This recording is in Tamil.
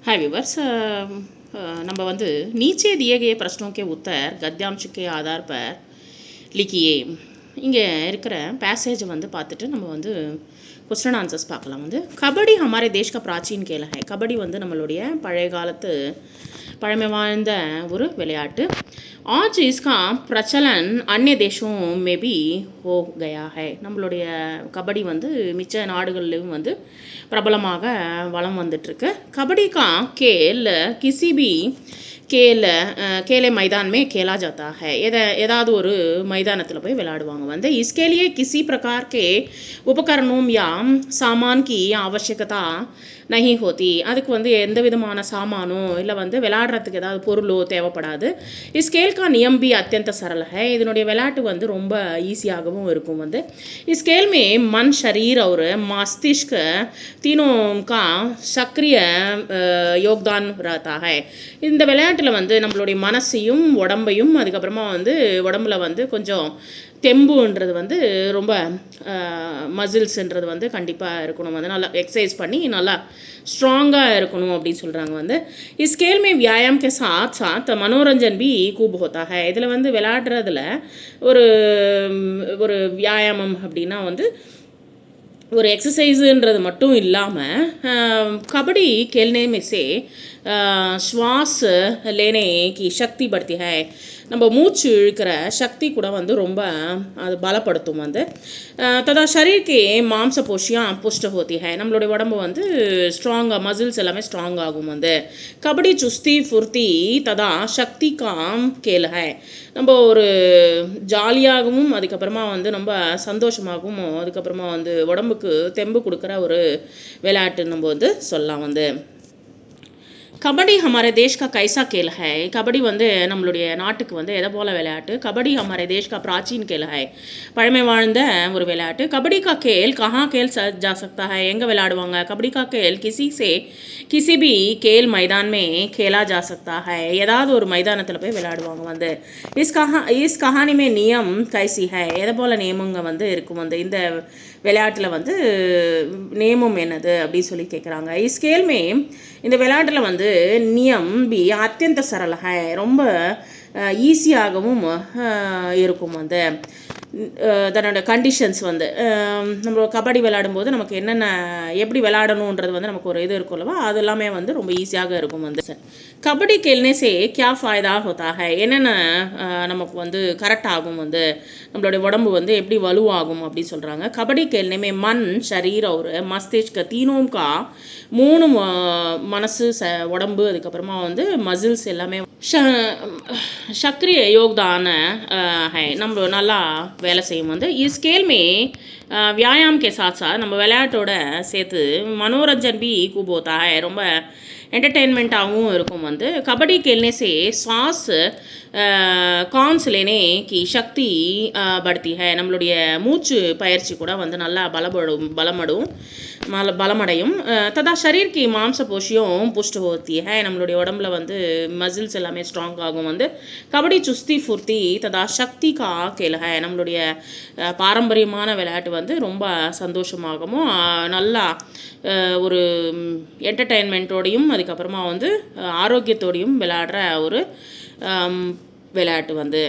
हाय व्यूवर्स நம்ம வந்து नीचे दिए गए प्रश्नों के उत्तर गद्यांश के आधार पर लिखिए இங்கே இருக்கிற पैसेज வந்து பார்த்துட்டு நம்ம வந்து क्वेश्चन आंसर्स பார்க்கலாம் வந்து கபடி हमारे देश का प्राचीन खेल है கபடி வந்து நம்மளுடைய பழைய காலத்து பழமை வாய்ந்த ஒரு விளையாட்டு आज इसका प्रचलन अन्य देशों में भी हो गया है நம்மளுடைய கபடி வந்து மிச்ச நாடுகளிலும் வந்து பிரபலமாக வலம் வந்துட்டுருக்கு कबड्डी का खेल किसी भी खेले मैदान में खेला जाता है ஏதாவது ஒரு மைதானத்தில் போய் விளையாடுவாங்க வந்து इसके लिए किसी प्रकार के उपकरणों या सामान की आवश्यकता नहीं होती அதுக்கு வந்து எந்த விதமான சாமானோ இல்லை வந்து விளையாடுறதுக்கு ஏதாவது பொருளோ தேவைப்படாது इस खेल का नियम भी अत्यंत सरल है இதனுடைய விளையாட்டு வந்து ரொம்ப ஈஸியாகவும் இருக்கும் வந்து इस खेल में मन शरीर और मस्तिष्क तीनों का सक्रिय योगदान रहता है இந்த விளையாட்டில் வந்து நம்மளுடைய மனசையும் உடம்பையும் அதுக்கப்புறமா வந்து உடம்புல வந்து கொஞ்சம் தெம்புன்றது வந்து ரொம்ப மசில்ஸ்ன்றது வந்து கண்டிப்பாக இருக்கணும் வந்து நல்லா எக்ஸசைஸ் பண்ணி நல்லா ஸ்ட்ராங்காக இருக்கணும் அப்படின்னு சொல்கிறாங்க வந்து इस खेल में व्यायाम के साथ साथ मनोरंजन भी खूब होता है இதில் வந்து விளையாடுறதுல ஒரு ஒரு வியாயாமம் அப்படின்னா வந்து ஒரு एक्सरसाइजன்றது மட்டும் இல்லாமல் कबड्डी खेलने में से श्वास लेने की शक्ति बढ़ती है நம்ம மூச்சு இழுக்கிற சக்தி கூட வந்து ரொம்ப அது பலப்படுத்தும் வந்து तथा शरीर के मांसपेशियां पुष्ट होती है நம்மளுடைய உடம்பு வந்து ஸ்ட்ராங்காக மசில்ஸ் எல்லாமே ஸ்ட்ராங் ஆகும் வந்து कबड्डी चुस्ती फुर्ती तथा शक्ति का खेल है நம்ம ஒரு ஜாலியாகவும் அதுக்கப்புறமா வந்து ரொம்ப சந்தோஷமாகவும் அதுக்கப்புறமா வந்து உடம்புக்கு தெம்பு கொடுக்குற ஒரு விளையாட்டு நம்ம வந்து சொல்லலாம் வந்து कबड्डी हमारे देश का कैसा खेल है कबड्डी வந்து நம்மளுடைய நாட்டுக்கு வந்து எதை போல விளையாட்டு कबड्डी हमारे देश का प्राचीन खेल है பழமை வாழ்ந்த ஒரு விளையாட்டு कबड्डी का खेल कहाँ खेल जा सकता है எங்கே விளையாடுவாங்க कबड्डी का खेल किसी भी खेल मैदान में खेला जा सकता है ஏதாவது ஒரு மைதானத்தில் போய் விளையாடுவாங்க வந்து इस कहानी में नियम कैसी है எதை போல நியமங்க வந்து இருக்கும் வந்து இந்த விளையாட்டில் வந்து நியமம் என்னது அப்படின்னு சொல்லி கேட்குறாங்க इस खेल में இந்த விளையாட்டில் வந்து நியம் பி அத்தியந்த சரள ரொம்ப ஈஸியாகவும் இருக்கும் வந்து தன்னோட கண்டிஷன்ஸ் வந்து நம்ம கபடி விளையாடும்போது நமக்கு என்னென்ன எப்படி விளையாடணுன்றது வந்து நமக்கு ஒரு இது இருக்கும் அல்லவா அது எல்லாமே வந்து ரொம்ப ஈஸியாக இருக்கும் வந்து கபடி खेलने से क्या फ़ायदा होता है என்னென்ன நமக்கு வந்து கரெக்ட் ஆகும் வந்து நம்மளுடைய உடம்பு வந்து எப்படி வலுவாகும் அப்படின்னு சொல்கிறாங்க கபடி खेलने में मन शरीर और मस्तिष्क तीनों का மூணு மனசு உடம்பு அதுக்கப்புறமா வந்து மசில்ஸ் எல்லாமே सक्रिय योगदान है நம்ம நல்லா வேலை செய்யும் வந்து इस खेल में व्यायाम के साथ साथ நம்ம விளையாட்டோட சேர்த்து मनोरंजन भी खूब होता है ரொம்ப एंटरटेनमेंटाகவும் இருக்கும் வந்து कबड्डी खेलने से श्वास कांस लेने की शक्ति बढ़ती है நம்மளுடைய மூச்சு பயிற்சி கூட வந்து நல்லா பலமடையும் तथा शरीर की मांसपेशियों पुष्ट होती है நம்மளுடைய உடம்புல வந்து மசில்ஸ் எல்லாமே ஸ்ட்ராங் ஆகும் வந்து कबड्डी चुस्ती फुर्ती तथा शक्ति का खेल है நம்மளுடைய பாரம்பரியமான விளையாட்டு வந்து ரொம்ப சந்தோஷமாகவும் நல்லா ஒரு என்டர்டெயின்மெண்ட்டோடையும் அதுக்கப்புறமா வந்து ஆரோக்கியத்தோடையும் விளையாடுற ஒரு விளையாட்டு வந்து